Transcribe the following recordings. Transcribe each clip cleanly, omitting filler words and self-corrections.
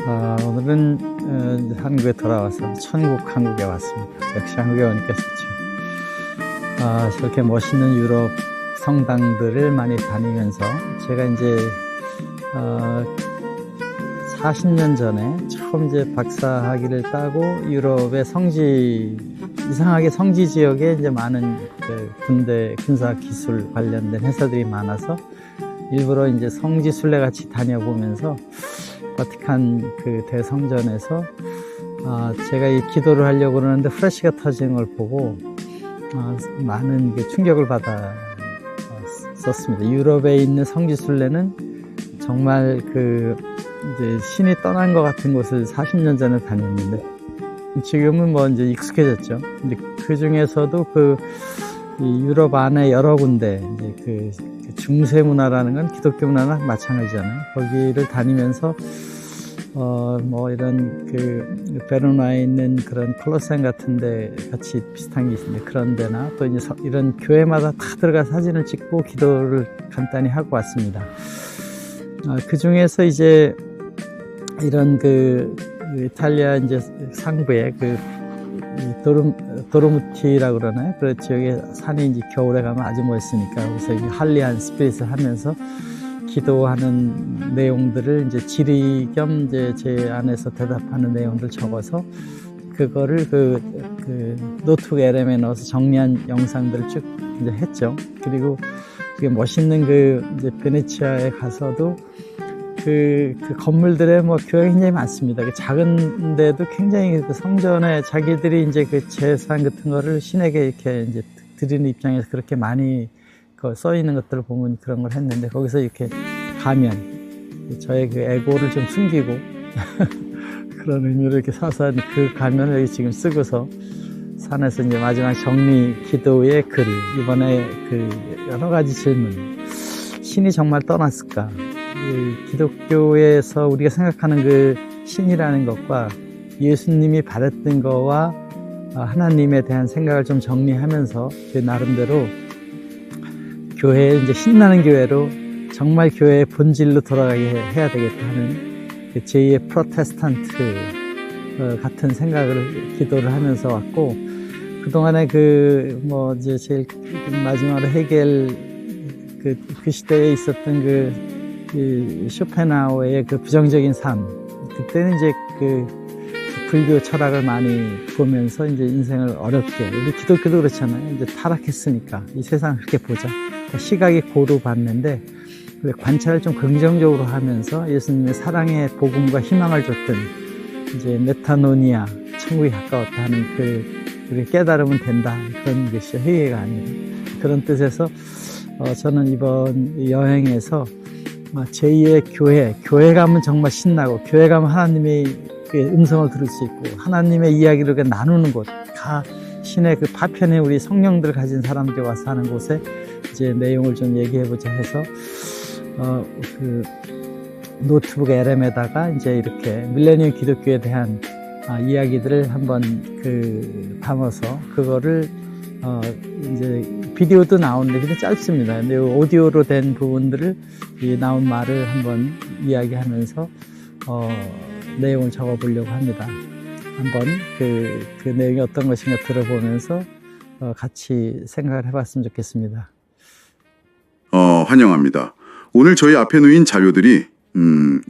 오늘은 이제 한국에 돌아와서 천국 한국에 왔습니다. 역시 한국에 오니까 좋죠. 저렇게 멋있는 유럽 성당들을 많이 다니면서 제가 이제 40년 전에 처음 이제 박사학위를 따고 유럽의 이상하게 성지 지역에 이제 많은 그 군대 군사 기술 관련된 회사들이 많아서 일부러 이제 성지 순례 같이 다녀보면서 바티칸 그 대성전에서 제가 이 기도를 하려고 그러는데 플래시가 터지는 걸 보고 많은 충격을 받았었습니다. 유럽에 있는 성지 순례는 정말 이제 신이 떠난 것 같은 곳을 40년 전에 다녔는데 지금은 뭐 이제 익숙해졌죠. 근데 그 중에서도 이 유럽 안에 여러 군데 이제 중세 문화라는 건 기독교 문화랑 마찬가지잖아요. 거기를 다니면서 뭐 이런 베르나에 있는 그런 콜로세움 같은데 같이 비슷한 게 있는데 그런 데나 또 이제 이런 교회마다 다 들어가 사진을 찍고 기도를 간단히 하고 왔습니다. 그 중에서 이제 이런 이탈리아 이제 상부에 도르무티라고 그러나요? 그 지역에 산이 이제 겨울에 가면 아주 멋있으니까 그래서 할리한 스피릿을 하면서 기도하는 내용들을 이제 질의 겸 이제 제 안에서 대답하는 내용들 적어서 그거를 노트북 LM에 넣어서 정리한 영상들을 쭉 이제 했죠. 그리고 그게 멋있는 이제 베네치아에 가서도 그 건물들에 뭐 교회가 굉장히 많습니다. 작은데도 굉장히 성전에 자기들이 이제 재산 같은 거를 신에게 이렇게 이제 드리는 입장에서 그렇게 많이 써 있는 것들을 보면 그런 걸 했는데 거기서 이렇게 가면 저의 에고를 좀 숨기고 그런 의미로 이렇게 사서 그 가면을 여기 지금 쓰고서 산에서 이제 마지막 정리 기도의 글 이번에 여러 가지 질문 신이 정말 떠났을까? 기독교에서 우리가 생각하는 신이라는 것과 예수님이 받았던 거와 하나님에 대한 생각을 좀 정리하면서 나름대로 교회에 이제 신나는 교회로 정말 교회의 본질로 돌아가게 해야 되겠다 하는 제2의 프로테스탄트 같은 생각을 기도를 하면서 왔고 그동안에 이제 제일 마지막으로 헤겔 그 시대에 있었던 쇼펜하우어의 부정적인 삶 그때는 이제 불교 철학을 많이 보면서 이제 인생을 어렵게 우리 기독교도 그렇잖아요. 이제 타락했으니까 이 세상을 그렇게 보자 시각이 고루 봤는데 관찰을 좀 긍정적으로 하면서 예수님의 사랑의 복음과 희망을 줬던 이제 메타노니아 천국이 가까웠다 하는 우리 깨달으면 된다 그런 것이 회개가 아니라 그런 뜻에서 저는 이번 여행에서 제2의 교회 가면 정말 신나고 교회 가면 하나님의 음성을 들을 수 있고 하나님의 이야기를 나누는 곳 신의 파편에 우리 성령들을 가진 사람들이 와서 하는 곳에 이제 내용을 좀 얘기해보자 해서 노트북 LM에다가 이제 이렇게 밀레니엄 기독교에 대한 이야기들을 한번 담아서 그거를 이제 비디오도 나오는데 근데 짧습니다. 근데 오디오로 된 부분들을 나온 말을 한번 이야기하면서 내용을 적어보려고 합니다. 한번 그 내용이 어떤 것인가 들어보면서 같이 생각을 해봤으면 좋겠습니다. 환영합니다. 오늘 저희 앞에 놓인 자료들이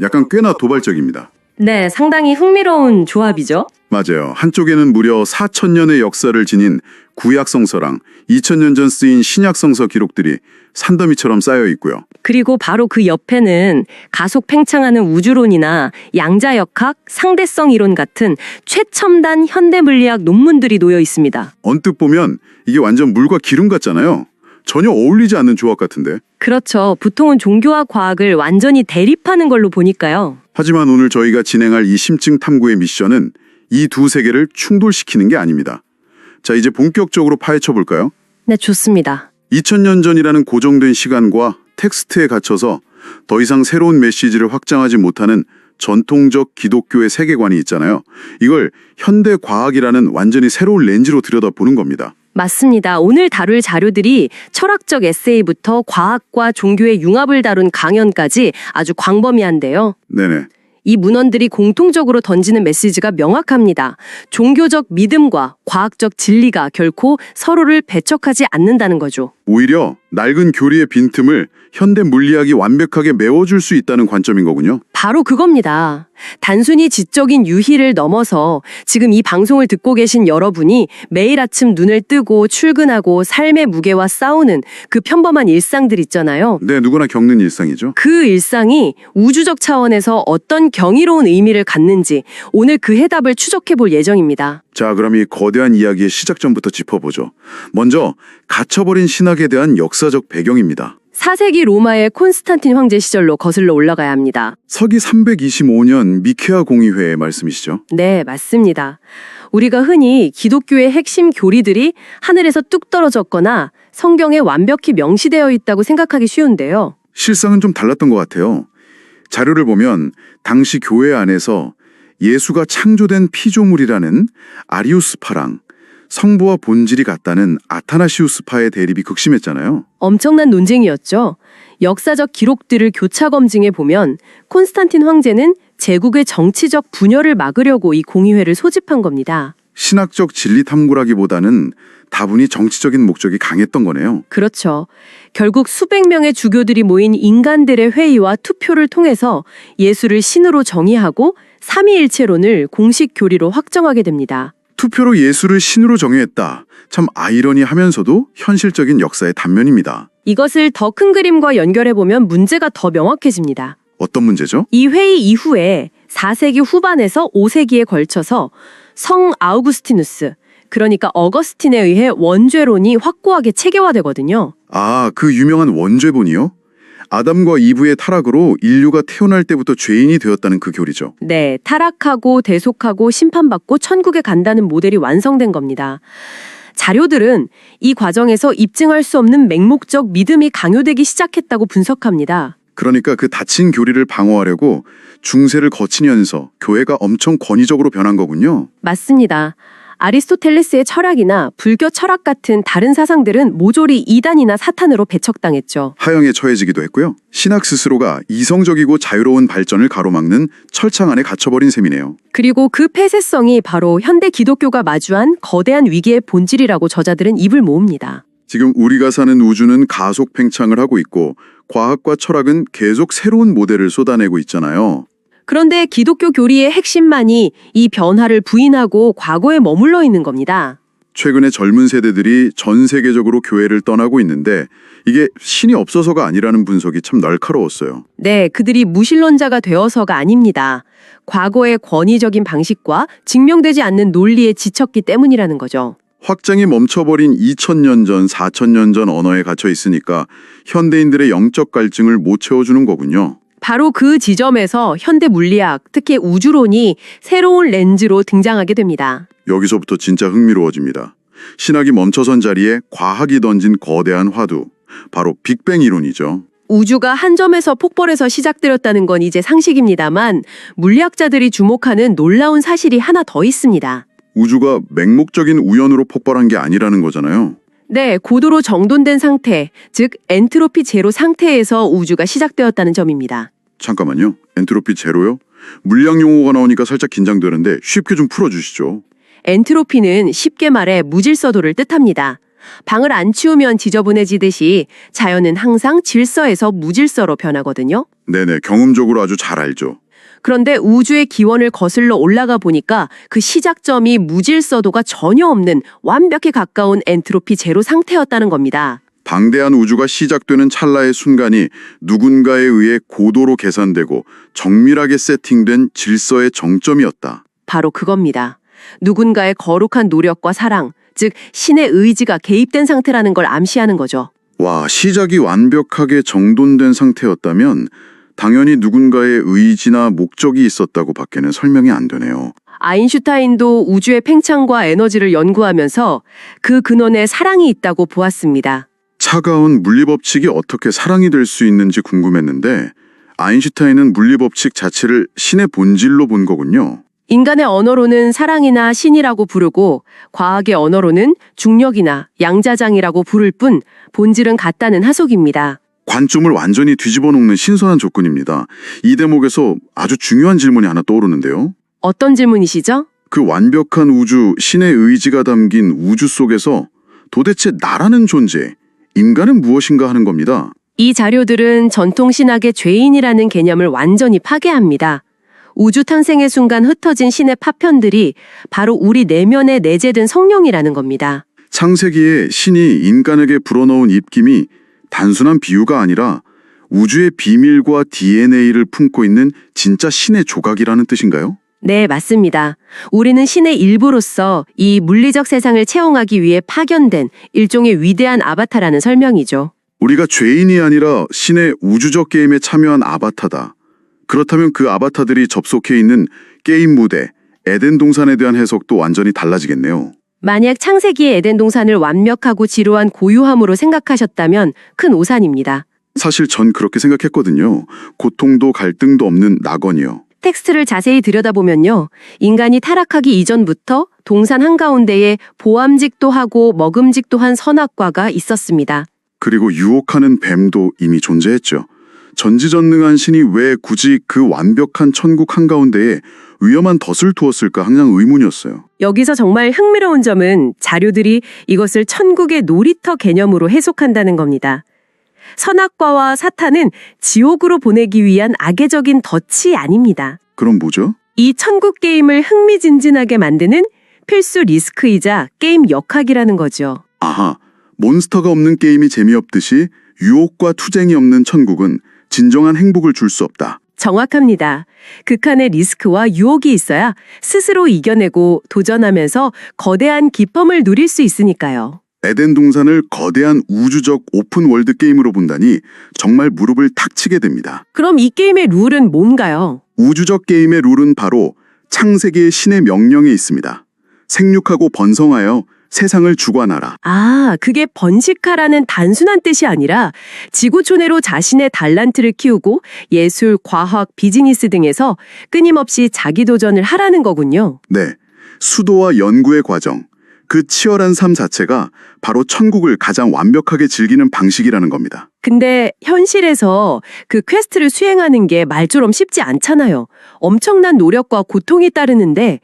약간 꽤나 도발적입니다. 네, 상당히 흥미로운 조합이죠. 맞아요. 한쪽에는 무려 4,000년의 역사를 지닌 구약성서랑 2,000년 전 쓰인 신약성서 기록들이 산더미처럼 쌓여 있고요. 그리고 바로 그 옆에는 가속 팽창하는 우주론이나 양자역학, 상대성 이론 같은 최첨단 현대 물리학 논문들이 놓여 있습니다. 언뜻 보면 이게 완전 물과 기름 같잖아요. 전혀 어울리지 않는 조합 같은데. 그렇죠. 보통은 종교와 과학을 완전히 대립하는 걸로 보니까요. 하지만 오늘 저희가 진행할 이 심층 탐구의 미션은 이 두 세계를 충돌시키는 게 아닙니다. 자, 이제 본격적으로 파헤쳐 볼까요? 네, 좋습니다. 2000년 전이라는 고정된 시간과 텍스트에 갇혀서 더 이상 새로운 메시지를 확장하지 못하는 전통적 기독교의 세계관이 있잖아요. 이걸 현대 과학이라는 완전히 새로운 렌즈로 들여다보는 겁니다. 맞습니다. 오늘 다룰 자료들이 철학적 에세이부터 과학과 종교의 융합을 다룬 강연까지 아주 광범위한데요. 네네. 이 문헌들이 공통적으로 던지는 메시지가 명확합니다. 종교적 믿음과 과학적 진리가 결코 서로를 배척하지 않는다는 거죠. 오히려 낡은 교리의 빈틈을 현대 물리학이 완벽하게 메워줄 수 있다는 관점인 거군요. 바로 그겁니다. 단순히 지적인 유희를 넘어서 지금 이 방송을 듣고 계신 여러분이 매일 아침 눈을 뜨고 출근하고 삶의 무게와 싸우는 그 평범한 일상들 있잖아요. 네, 누구나 겪는 일상이죠. 그 일상이 우주적 차원에서 어떤 경이로운 의미를 갖는지 오늘 그 해답을 추적해 볼 예정입니다. 자, 그럼 이 거대한 이야기의 시작점부터 짚어보죠. 먼저 갇혀버린 신학에 대한 역사적 배경입니다. 4세기 로마의 콘스탄틴 황제 시절로 거슬러 올라가야 합니다. 서기 325년 미케아 공의회의 말씀이시죠? 네, 맞습니다. 우리가 흔히 기독교의 핵심 교리들이 하늘에서 뚝 떨어졌거나 성경에 완벽히 명시되어 있다고 생각하기 쉬운데요. 실상은 좀 달랐던 것 같아요. 자료를 보면 당시 교회 안에서 예수가 창조된 피조물이라는 아리우스파랑 성부와 본질이 같다는 아타나시우스파의 대립이 극심했잖아요. 엄청난 논쟁이었죠. 역사적 기록들을 교차 검증해 보면 콘스탄틴 황제는 제국의 정치적 분열을 막으려고 이 공의회를 소집한 겁니다. 신학적 진리 탐구라기보다는 다분히 정치적인 목적이 강했던 거네요. 그렇죠. 결국 수백 명의 주교들이 모인 인간들의 회의와 투표를 통해서 예수를 신으로 정의하고 삼위일체론을 공식 교리로 확정하게 됩니다. 투표로 예수를 신으로 정의했다. 참 아이러니하면서도 현실적인 역사의 단면입니다. 이것을 더 큰 그림과 연결해보면 문제가 더 명확해집니다. 어떤 문제죠? 이 회의 이후에 4세기 후반에서 5세기에 걸쳐서 성 아우구스티누스, 그러니까 어거스틴에 의해 원죄론이 확고하게 체계화되거든요. 아, 그 유명한 원죄본이요? 아담과 이브의 타락으로 인류가 태어날 때부터 죄인이 되었다는 그 교리죠. 네, 타락하고 대속하고 심판받고 천국에 간다는 모델이 완성된 겁니다. 자료들은 이 과정에서 입증할 수 없는 맹목적 믿음이 강요되기 시작했다고 분석합니다. 그러니까 그 닫힌 교리를 방어하려고 중세를 거치면서 교회가 엄청 권위적으로 변한 거군요. 맞습니다. 아리스토텔레스의 철학이나 불교 철학 같은 다른 사상들은 모조리 이단이나 사탄으로 배척당했죠. 하형에 처해지기도 했고요. 신학 스스로가 이성적이고 자유로운 발전을 가로막는 철창 안에 갇혀버린 셈이네요. 그리고 그 폐쇄성이 바로 현대 기독교가 마주한 거대한 위기의 본질이라고 저자들은 입을 모읍니다. 지금 우리가 사는 우주는 가속 팽창을 하고 있고 과학과 철학은 계속 새로운 모델을 쏟아내고 있잖아요. 그런데 기독교 교리의 핵심만이 이 변화를 부인하고 과거에 머물러 있는 겁니다. 최근에 젊은 세대들이 전 세계적으로 교회를 떠나고 있는데 이게 신이 없어서가 아니라는 분석이 참 날카로웠어요. 네, 그들이 무신론자가 되어서가 아닙니다. 과거의 권위적인 방식과 증명되지 않는 논리에 지쳤기 때문이라는 거죠. 확장이 멈춰버린 2000년 전, 4000년 전 언어에 갇혀 있으니까 현대인들의 영적 갈증을 못 채워주는 거군요. 바로 그 지점에서 현대 물리학, 특히 우주론이 새로운 렌즈로 등장하게 됩니다. 여기서부터 진짜 흥미로워집니다. 신학이 멈춰선 자리에 과학이 던진 거대한 화두, 바로 빅뱅 이론이죠. 우주가 한 점에서 폭발해서 시작되었다는 건 이제 상식입니다만 물리학자들이 주목하는 놀라운 사실이 하나 더 있습니다. 우주가 맹목적인 우연으로 폭발한 게 아니라는 거잖아요. 네, 고도로 정돈된 상태, 즉 엔트로피 제로 상태에서 우주가 시작되었다는 점입니다. 잠깐만요. 엔트로피 제로요? 물리학 용어가 나오니까 살짝 긴장되는데 쉽게 좀 풀어주시죠. 엔트로피는 쉽게 말해 무질서도를 뜻합니다. 방을 안 치우면 지저분해지듯이 자연은 항상 질서에서 무질서로 변하거든요. 네네, 경험적으로 아주 잘 알죠. 그런데 우주의 기원을 거슬러 올라가 보니까 그 시작점이 무질서도가 전혀 없는 완벽에 가까운 엔트로피 제로 상태였다는 겁니다. 방대한 우주가 시작되는 찰나의 순간이 누군가에 의해 고도로 계산되고 정밀하게 세팅된 질서의 정점이었다. 바로 그겁니다. 누군가의 거룩한 노력과 사랑, 즉 신의 의지가 개입된 상태라는 걸 암시하는 거죠. 와, 시작이 완벽하게 정돈된 상태였다면 당연히 누군가의 의지나 목적이 있었다고 밖에는 설명이 안 되네요. 아인슈타인도 우주의 팽창과 에너지를 연구하면서 그 근원에 사랑이 있다고 보았습니다. 차가운 물리법칙이 어떻게 사랑이 될 수 있는지 궁금했는데 아인슈타인은 물리법칙 자체를 신의 본질로 본 거군요. 인간의 언어로는 사랑이나 신이라고 부르고 과학의 언어로는 중력이나 양자장이라고 부를 뿐 본질은 같다는 하속입니다. 관점을 완전히 뒤집어 놓는 신선한 조건입니다. 이 대목에서 아주 중요한 질문이 하나 떠오르는데요. 어떤 질문이시죠? 그 완벽한 우주, 신의 의지가 담긴 우주 속에서 도대체 나라는 존재, 인간은 무엇인가 하는 겁니다. 이 자료들은 전통 신학의 죄인이라는 개념을 완전히 파괴합니다. 우주 탄생의 순간 흩어진 신의 파편들이 바로 우리 내면에 내재된 성령이라는 겁니다. 창세기에 신이 인간에게 불어넣은 입김이 단순한 비유가 아니라 우주의 비밀과 DNA를 품고 있는 진짜 신의 조각이라는 뜻인가요? 네, 맞습니다. 우리는 신의 일부로서 이 물리적 세상을 채용하기 위해 파견된 일종의 위대한 아바타라는 설명이죠. 우리가 죄인이 아니라 신의 우주적 게임에 참여한 아바타다. 그렇다면 그 아바타들이 접속해 있는 게임 무대, 에덴 동산에 대한 해석도 완전히 달라지겠네요. 만약 창세기의 에덴 동산을 완벽하고 지루한 고유함으로 생각하셨다면 큰 오산입니다. 사실 전 그렇게 생각했거든요. 고통도 갈등도 없는 낙원이요. 텍스트를 자세히 들여다보면요. 인간이 타락하기 이전부터 동산 한가운데에 보암직도 하고 먹음직도 한 선악과가 있었습니다. 그리고 유혹하는 뱀도 이미 존재했죠. 전지전능한 신이 왜 굳이 그 완벽한 천국 한가운데에 위험한 덫을 두었을까 항상 의문이었어요. 여기서 정말 흥미로운 점은 자료들이 이것을 천국의 놀이터 개념으로 해석한다는 겁니다. 선악과와 사탄은 지옥으로 보내기 위한 악의적인 덫이 아닙니다. 그럼 뭐죠? 이 천국 게임을 흥미진진하게 만드는 필수 리스크이자 게임 역학이라는 거죠. 아하, 몬스터가 없는 게임이 재미없듯이 유혹과 투쟁이 없는 천국은 진정한 행복을 줄 수 없다. 정확합니다. 극한의 리스크와 유혹이 있어야 스스로 이겨내고 도전하면서 거대한 기쁨을 누릴 수 있으니까요. 에덴 동산을 거대한 우주적 오픈월드 게임으로 본다니 정말 무릎을 탁 치게 됩니다. 그럼 이 게임의 룰은 뭔가요? 우주적 게임의 룰은 바로 창세기의 신의 명령에 있습니다. 생육하고 번성하여 세상을 주관하라. 아, 그게 번식하라는 단순한 뜻이 아니라 지구촌외로 자신의 달란트를 키우고 예술, 과학, 비즈니스 등에서 끊임없이 자기 도전을 하라는 거군요. 네, 수도와 연구의 과정, 그 치열한 삶 자체가 바로 천국을 가장 완벽하게 즐기는 방식이라는 겁니다. 근데 현실에서 그 퀘스트를 수행하는 게 말처럼 쉽지 않잖아요. 엄청난 노력과 고통이 따르는데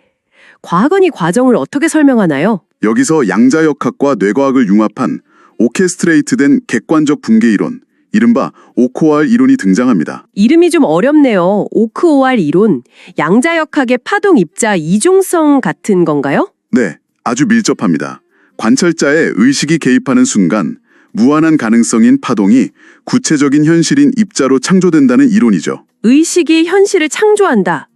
과학은 이 과정을 어떻게 설명하나요? 여기서 양자역학과 뇌과학을 융합한 오케스트레이트된 객관적 붕괴 이론, 이른바 오코알 이론이 등장합니다. 이름이 좀 어렵네요. 오크오알 이론, 양자역학의 파동 입자 이중성 같은 건가요? 네, 아주 밀접합니다. 관찰자의 의식이 개입하는 순간 무한한 가능성인 파동이 구체적인 현실인 입자로 창조된다는 이론이죠. 의식이 현실을 창조한다.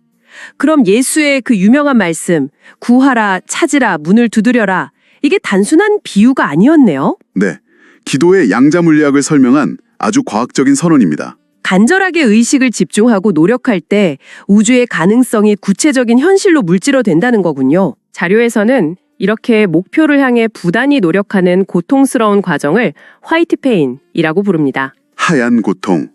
그럼 예수의 그 유명한 말씀, 구하라, 찾으라, 문을 두드려라. 이게 단순한 비유가 아니었네요. 네, 기도의 양자 물리학을 설명한 아주 과학적인 선언입니다. 간절하게 의식을 집중하고 노력할 때 우주의 가능성이 구체적인 현실로 물질화된다는 거군요. 자료에서는 이렇게 목표를 향해 부단히 노력하는 고통스러운 과정을 화이트 페인이라고 부릅니다. 하얀 고통,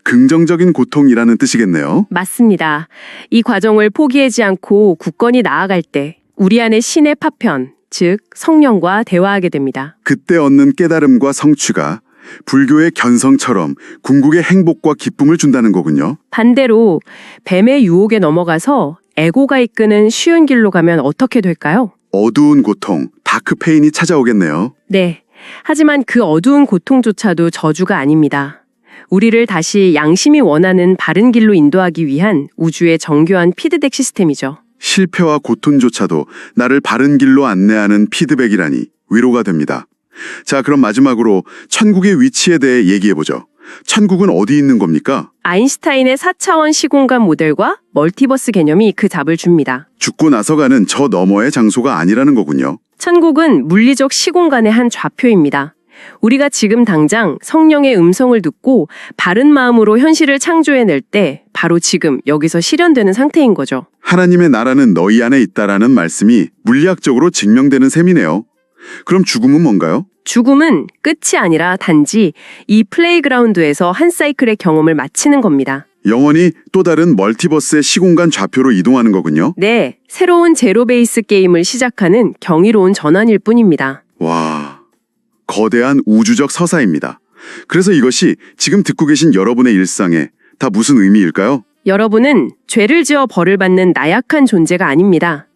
긍정적인 고통이라는 뜻이겠네요. 맞습니다. 이 과정을 포기하지 않고 굳건히 나아갈 때 우리 안의 신의 파편, 즉 성령과 대화하게 됩니다. 그때 얻는 깨달음과 성취가 불교의 견성처럼 궁극의 행복과 기쁨을 준다는 거군요. 반대로 뱀의 유혹에 넘어가서 에고가 이끄는 쉬운 길로 가면 어떻게 될까요? 어두운 고통, 다크페인이 찾아오겠네요. 네. 하지만 그 어두운 고통조차도 저주가 아닙니다. 우리를 다시 양심이 원하는 바른 길로 인도하기 위한 우주의 정교한 피드백 시스템이죠. 실패와 고통조차도 나를 바른 길로 안내하는 피드백이라니 위로가 됩니다. 자, 그럼 마지막으로 천국의 위치에 대해 얘기해보죠. 천국은 어디 있는 겁니까? 아인슈타인의 4차원 시공간 모델과 멀티버스 개념이 그 답을 줍니다. 죽고 나서 가는 저 너머의 장소가 아니라는 거군요. 천국은 물리적 시공간의 한 좌표입니다. 우리가 지금 당장 성령의 음성을 듣고 바른 마음으로 현실을 창조해낼 때 바로 지금 여기서 실현되는 상태인 거죠. 하나님의 나라는 너희 안에 있다라는 말씀이 물리학적으로 증명되는 셈이네요. 그럼 죽음은 뭔가요? 죽음은 끝이 아니라 단지 이 플레이그라운드에서 한 사이클의 경험을 마치는 겁니다. 영원히 또 다른 멀티버스의 시공간 좌표로 이동하는 거군요. 네, 새로운 제로 베이스 게임을 시작하는 경이로운 전환일 뿐입니다. 와, 거대한 우주적 서사입니다. 그래서 이것이 지금 듣고 계신 여러분의 일상에 다 무슨 의미일까요? 여러분은 죄를 지어 벌을 받는 나약한 존재가 아닙니다.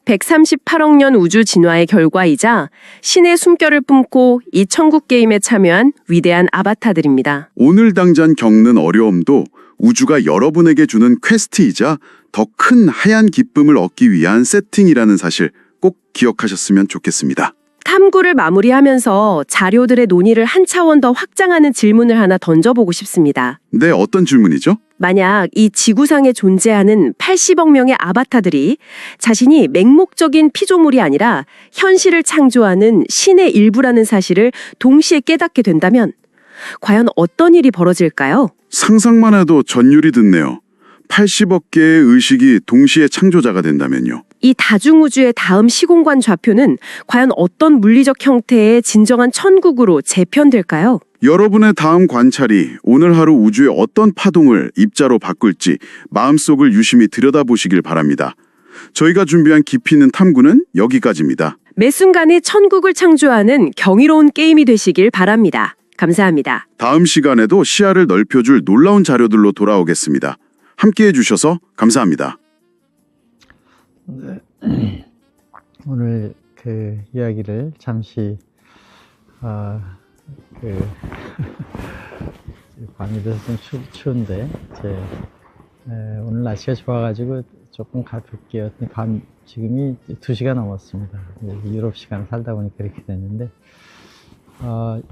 138억 년 우주 진화의 결과이자 신의 숨결을 뿜고 이 천국 게임에 참여한 위대한 아바타들입니다. 오늘 당장 겪는 어려움도 우주가 여러분에게 주는 퀘스트이자 더 큰 하얀 기쁨을 얻기 위한 세팅이라는 사실 꼭 기억하셨으면 좋겠습니다. 탐구를 마무리하면서 자료들의 논의를 한 차원 더 확장하는 질문을 하나 던져보고 싶습니다. 네, 어떤 질문이죠? 만약 이 지구상에 존재하는 80억 명의 아바타들이 자신이 맹목적인 피조물이 아니라 현실을 창조하는 신의 일부라는 사실을 동시에 깨닫게 된다면 과연 어떤 일이 벌어질까요? 상상만 해도 전율이 듣네요. 80억 개의 의식이 동시에 창조자가 된다면요. 이 다중우주의 다음 시공간 좌표는 과연 어떤 물리적 형태의 진정한 천국으로 재편될까요? 여러분의 다음 관찰이 오늘 하루 우주의 어떤 파동을 입자로 바꿀지 마음속을 유심히 들여다보시길 바랍니다. 저희가 준비한 깊이 있는 탐구는 여기까지입니다. 매 순간이 천국을 창조하는 경이로운 게임이 되시길 바랍니다. 감사합니다. 다음 시간에도 시야를 넓혀줄 놀라운 자료들로 돌아오겠습니다. 함께해 주셔서 감사합니다. 오늘 그 이야기를 잠시 밤이 돼서 좀 추운데 오늘 날씨가 좋아가지고 조금 가볍게 지금이 2시가 넘었습니다. 유럽 시간 살다 보니까 이렇게 됐는데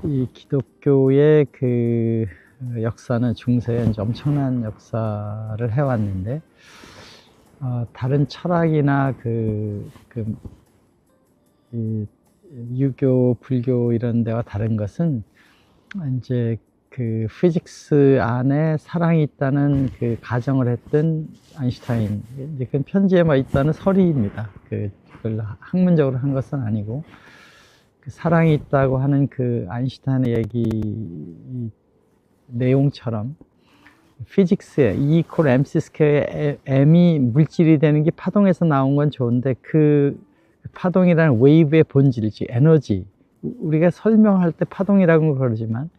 이 기독교의 그 역사는 중세에 이제 엄청난 역사를 해왔는데 다른 철학이나 이 유교, 불교 이런 데와 다른 것은 이제 그 피직스 안에 사랑이 있다는 그 가정을 했던 아인슈타인, 이제 그 편지에 있다는 설의입니다. 그걸 학문적으로 한 것은 아니고 그 사랑이 있다고 하는 그 아인슈타인의 얘기 내용처럼 피직스에 E 이퀄 MC 스퀘어의 M이 물질이 되는 게 파동에서 나온 건 좋은데 그 파동이라는 웨이브의 본질이지 에너지, 우리가 설명할 때 파동이라고 그러지만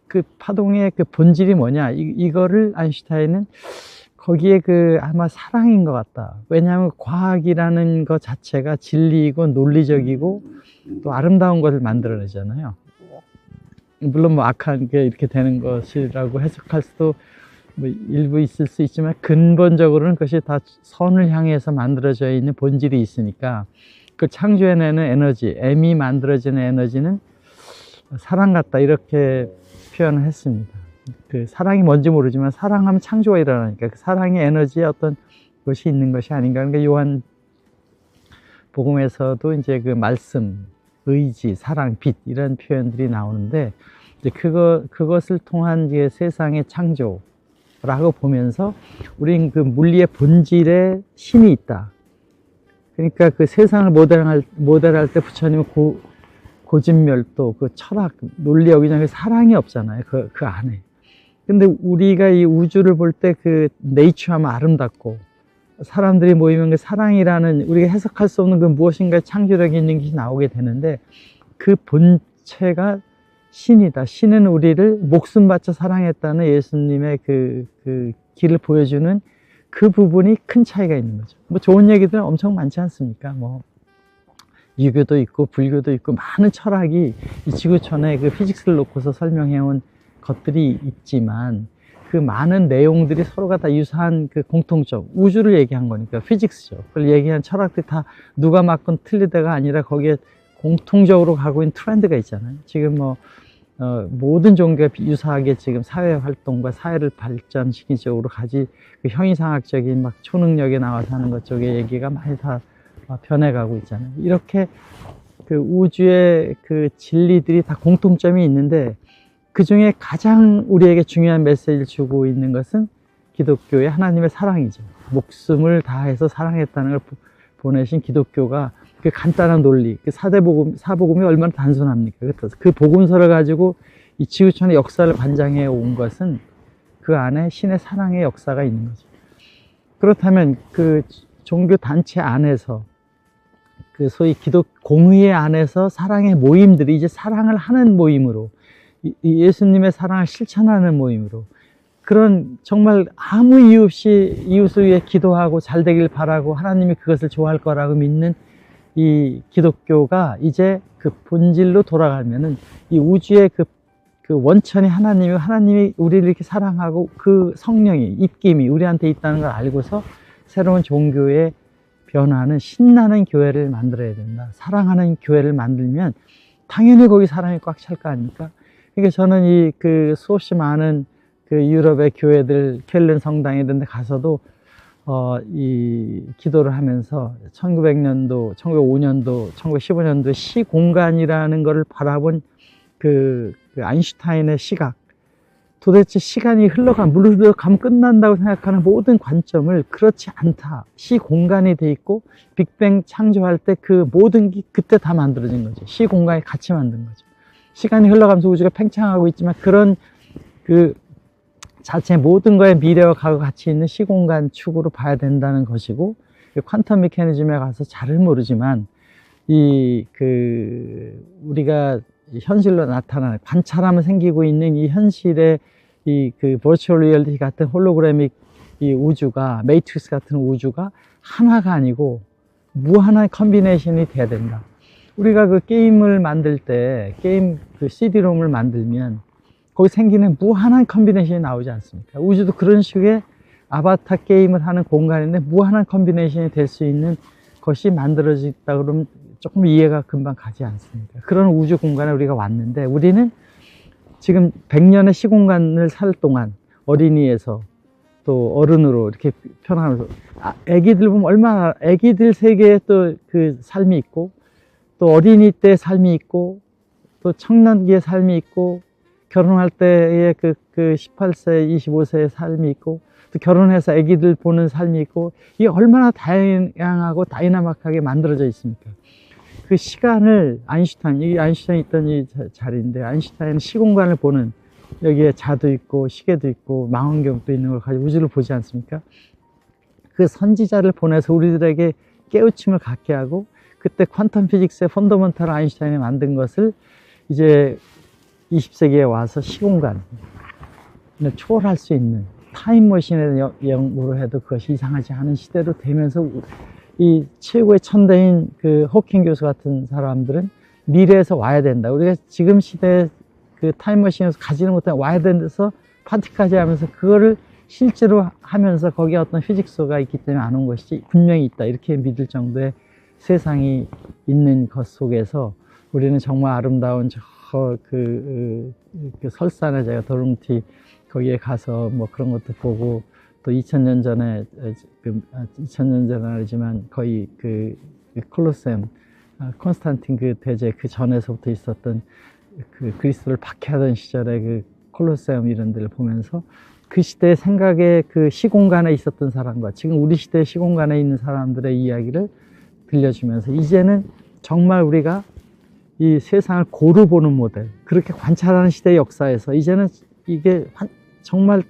그 파동의 그 본질이 뭐냐, 이거를 아인슈타인은 거기에 아마 사랑인 것 같다. 왜냐하면 과학이라는 것 자체가 진리이고 논리적이고 또 아름다운 것을 만들어내잖아요. 물론 악한 게 이렇게 되는 것이라고 해석할 수도 일부 있을 수 있지만 근본적으로는 그것이 다 선을 향해서 만들어져 있는 본질이 있으니까 그 창조해내는 에너지, M이 만들어지는 에너지는 사랑 같다, 이렇게 표현을 했습니다. 그 사랑이 뭔지 모르지만 사랑하면 창조가 일어나니까 그 사랑의 에너지에 어떤 것이 있는 것이 아닌가. 그러니까 요한 복음에서도 이제 그 말씀, 의지, 사랑, 빛 이런 표현들이 나오는데 이제 그것을 통한 이제 세상의 창조라고 보면서 우리는 그 물리의 본질에 신이 있다. 그러니까 그 세상을 모델할 때 부처님은 고진멸도, 그 철학, 논리 여기저기 사랑이 없잖아요. 그 안에. 근데 우리가 이 우주를 볼 때 그 네이처 하면 아름답고 사람들이 모이면 그 사랑이라는 우리가 해석할 수 없는 그 무엇인가 창조력이 있는 것이 나오게 되는데 그 본체가 신이다. 신은 우리를 목숨 바쳐 사랑했다는 예수님의 그 길을 보여주는 그 부분이 큰 차이가 있는 거죠. 좋은 얘기들은 엄청 많지 않습니까? 유교도 있고 불교도 있고 많은 철학이 이 지구촌에 그 피직스를 놓고서 설명해온 것들이 있지만 그 많은 내용들이 서로가 다 유사한 그 공통점, 우주를 얘기한 거니까 피직스죠. 그걸 얘기한 철학들이 다 누가 맞건 틀리다가 아니라 거기에 공통적으로 가고 있는 트렌드가 있잖아요. 지금 모든 종교가 유사하게 지금 사회 활동과 사회를 발전시키는 쪽으로 가지, 그 형이상학적인 초능력에 나와서 하는 것 쪽의 얘기가 많이 다 변해가고 있잖아요. 이렇게 그 우주의 그 진리들이 다 공통점이 있는데 그 중에 가장 우리에게 중요한 메시지를 주고 있는 것은 기독교의 하나님의 사랑이죠. 목숨을 다해서 사랑했다는 걸 보내신 기독교가 그 간단한 논리, 그 사복음이 얼마나 단순합니까? 그 복음서를 가지고 이 지구촌의 역사를 관장해 온 것은 그 안에 신의 사랑의 역사가 있는 거죠. 그렇다면 그 종교 단체 안에서 그 소위 기독 공의회 안에서 사랑의 모임들이 이제 사랑을 하는 모임으로, 이 예수님의 사랑을 실천하는 모임으로, 그런 정말 아무 이유 없이 이웃을 위해 기도하고 잘 되길 바라고 하나님이 그것을 좋아할 거라고 믿는 이 기독교가 이제 그 본질로 돌아가면은 이 우주의 그 원천이 하나님이 우리를 이렇게 사랑하고 그 성령이, 입김이 우리한테 있다는 걸 알고서 새로운 종교의 변화는 신나는 교회를 만들어야 된다. 사랑하는 교회를 만들면 당연히 거기 사람이 꽉 찰 거 아닙니까? 그러니까 저는 이 그 수없이 많은 그 유럽의 교회들, 켈른 성당 이런 데 가서도 이 기도를 하면서 1900년도, 1905년도, 1915년도에 시 공간이라는 것을 바라본 그 아인슈타인의 시각, 도대체 시간이 물로 흘러가면 끝난다고 생각하는 모든 관점을 그렇지 않다. 시 공간이 돼 있고 빅뱅 창조할 때 그 모든 게 그때 다 만들어진 거죠. 시 공간이 같이 만든 거죠. 시간이 흘러가면서 우주가 팽창하고 있지만 그런 그 자체 모든 거의 미래와 과거 같이 있는 시공간 축으로 봐야 된다는 것이고, 퀀텀 메커니즘에 가서 잘은 모르지만 우리가 현실로 나타나는, 관찰하면 생기고 있는 이 현실의 그 버추얼 리얼리티 같은 홀로그래믹 이 우주가, 매트릭스 같은 우주가 하나가 아니고 무한한 컨비네이션이 돼야 된다. 우리가 그 게임을 만들 때, 게임 그 CD롬을 만들면 거기 생기는 무한한 컨비네이션이 나오지 않습니까? 우주도 그런 식의 아바타 게임을 하는 공간인데 무한한 컨비네이션이 될 수 있는 것이 만들어졌다 그러면 조금 이해가 금방 가지 않습니까? 그런 우주 공간에 우리가 왔는데, 우리는 지금 100년의 시공간을 살 동안 어린이에서 또 어른으로 이렇게 변하면서, 애기들 보면 얼마나, 애기들 세계에 또 그 삶이 있고, 또 어린이 때의 삶이 있고, 또 청년기의 삶이 있고, 결혼할 때의 그 18세, 25세의 삶이 있고, 또 결혼해서 아기들 보는 삶이 있고, 이게 얼마나 다양하고 다이나믹하게 만들어져 있습니까? 그 시간을 아인슈타인이 있던 이 자리인데, 아인슈타인은 시공간을 보는, 여기에 자도 있고 시계도 있고 망원경도 있는 걸 가지고 우주를 보지 않습니까? 그 선지자를 보내서 우리들에게 깨우침을 갖게 하고, 그때 퀀텀 피직스의 펀더먼탈을 아인슈타인이 만든 것을 이제 20세기에 와서 시공간을 초월할 수 있는 타임머신의 영으로 해도 그것이 이상하지 않은 시대로 되면서, 이 최고의 천대인 그 호킹 교수 같은 사람들은 미래에서 와야 된다. 우리가 지금 시대에 그 타임머신에서 가지는 못하면 와야 된다서 파티까지 하면서 그거를 실제로 하면서 거기에 어떤 피직스가 있기 때문에 안 온 것이 분명히 있다. 이렇게 믿을 정도의 세상이 있는 것 속에서 우리는 정말 아름다운 그 설산에 제가 도롱티 거기에 가서 뭐 그런 것도 보고, 또 2000년 전에 2000년 전은 아니지만 거의 그 콜로세움, 콘스탄틴 그 대제 그 전에서부터 있었던 그 그리스도를 박해하던 시절의 그 콜로세움 이런 데를 보면서 그 시대의 생각의 그 시공간에 있었던 사람과 지금 우리 시대의 시공간에 있는 사람들의 이야기를 들려주면서, 이제는 정말 우리가 이 세상을 고루 보는 모델, 그렇게 관찰하는 시대의 역사에서 이제는 이게 정말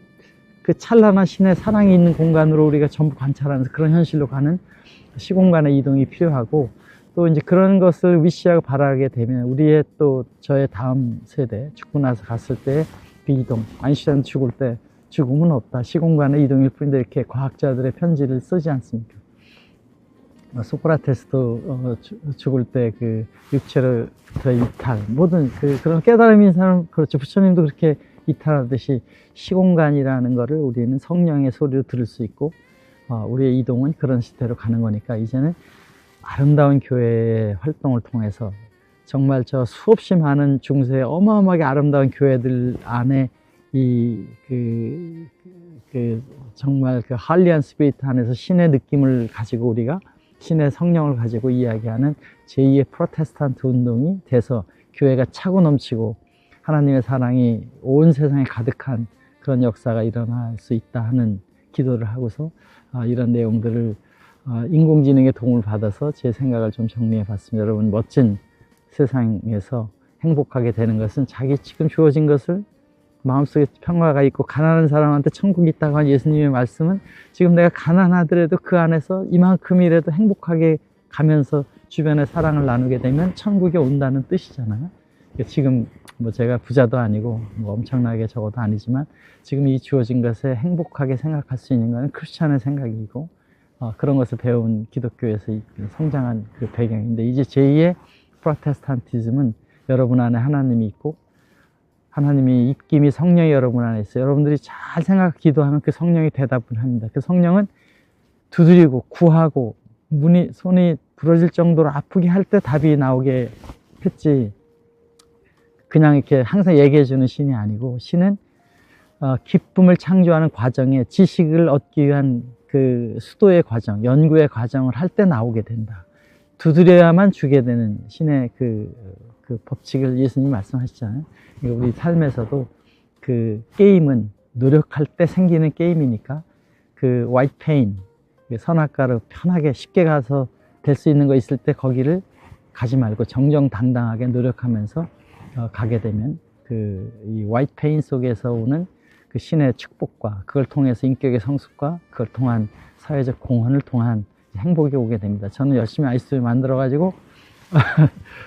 그 찬란한 신의 사랑이 있는 공간으로 우리가 전부 관찰하면서 그런 현실로 가는 시공간의 이동이 필요하고, 또 이제 그런 것을 위시하고 바라게 되면 우리의 또 저의 다음 세대, 죽고 나서 갔을 때 그 이동, 아인슈타인 죽을 때 죽음은 없다, 시공간의 이동일 뿐인데 이렇게 과학자들의 편지를 쓰지 않습니까? 소크라테스도 죽을 때 그 육체로부터 이탈, 모든 그런 깨달음이 있는 사람, 그렇죠. 부처님도 그렇게 이탈하듯이 시공간이라는 거를 우리는 성령의 소리로 들을 수 있고, 우리의 이동은 그런 시대로 가는 거니까, 이제는 아름다운 교회의 활동을 통해서 정말 저 수없이 많은 중세의 어마어마하게 아름다운 교회들 안에 정말 그 할리한 스피리트 안에서 신의 느낌을 가지고 우리가 신의 성령을 가지고 이야기하는 제2의 프로테스탄트 운동이 돼서 교회가 차고 넘치고 하나님의 사랑이 온 세상에 가득한 그런 역사가 일어날 수 있다 하는 기도를 하고서 이런 내용들을 인공지능의 도움을 받아서 제 생각을 좀 정리해 봤습니다. 여러분, 멋진 세상에서 행복하게 되는 것은 자기 지금 주어진 것을 마음속에 평화가 있고, 가난한 사람한테 천국이 있다고 한 예수님의 말씀은 지금 내가 가난하더라도 그 안에서 이만큼이라도 행복하게 가면서 주변에 사랑을 나누게 되면 천국이 온다는 뜻이잖아요. 지금 뭐 제가 부자도 아니고 뭐 엄청나게 적어도 아니지만 지금 이 주어진 것에 행복하게 생각할 수 있는 것은 크리스찬의 생각이고 그런 것을 배운 기독교에서 성장한 그 배경인데 이제 제2의 프로테스탄티즘은 여러분 안에 하나님이 있고 하나님이 입김이 성령이 여러분 안에 있어요. 여러분들이 잘 생각 기도하면 그 성령이 대답을 합니다. 그 성령은 두드리고 구하고 손이 부러질 정도로 아프게 할 때 답이 나오게 했지 그냥 이렇게 항상 얘기해 주는 신이 아니고 신은 기쁨을 창조하는 과정에 지식을 얻기 위한 그 수도의 과정, 연구의 과정을 할 때 나오게 된다. 두드려야만 주게 되는 신의 그 법칙을 예수님이 말씀하시잖아요. 우리 삶에서도 그 게임은 노력할 때 생기는 게임이니까 그 white pain, 선악과로 편하게 쉽게 가서 될 수 있는 거 있을 때 거기를 가지 말고 정정당당하게 노력하면서 가게 되면 이 white pain 속에서 오는 그 신의 축복과 그걸 통해서 인격의 성숙과 그걸 통한 사회적 공헌을 통한 행복이 오게 됩니다. 저는 열심히 아이스토리 만들어가지고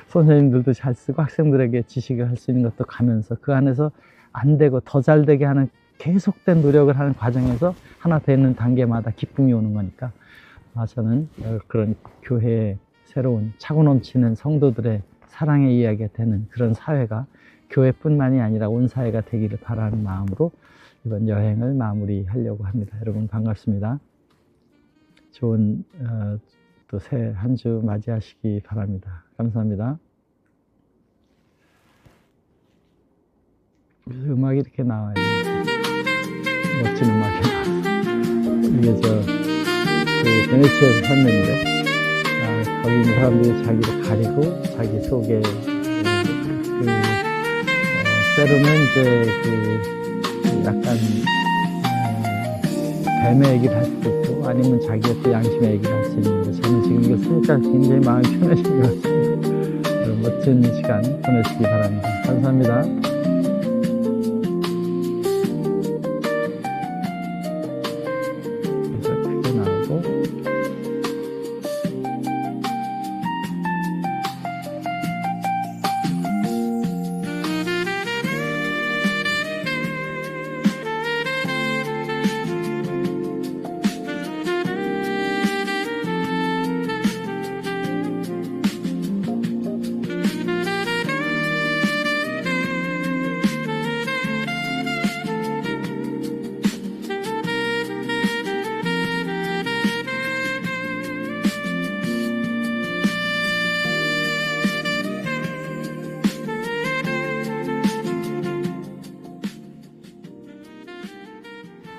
선생님들도 잘 쓰고 학생들에게 지식을 할 수 있는 것도 가면서 그 안에서 안 되고 더 잘 되게 하는 계속된 노력을 하는 과정에서 하나 되는 단계마다 기쁨이 오는 거니까 저는 그런 교회의 새로운 차고 넘치는 성도들의 사랑의 이야기가 되는 그런 사회가 교회뿐만이 아니라 온 사회가 되기를 바라는 마음으로 이번 여행을 마무리하려고 합니다. 여러분 반갑습니다. 좋은 또 새 한 주 맞이하시기 바랍니다. 감사합니다. 음악이 이렇게 나와요. 멋진 음악이 나와요. 이게 베네치아에서 샀는데 거기 있는 사람들이 자기를 가리고 자기 속에 때로는 이제 약간 뱀의 얘기를 할 수도 있고 아니면 자기의 또 양심의 얘기를 할 수 있는데 저는 지금 이거 쓰니까 굉장히 마음이 편해진 것 같습니다. 멋진 시간 보내시기 바랍니다. 감사합니다.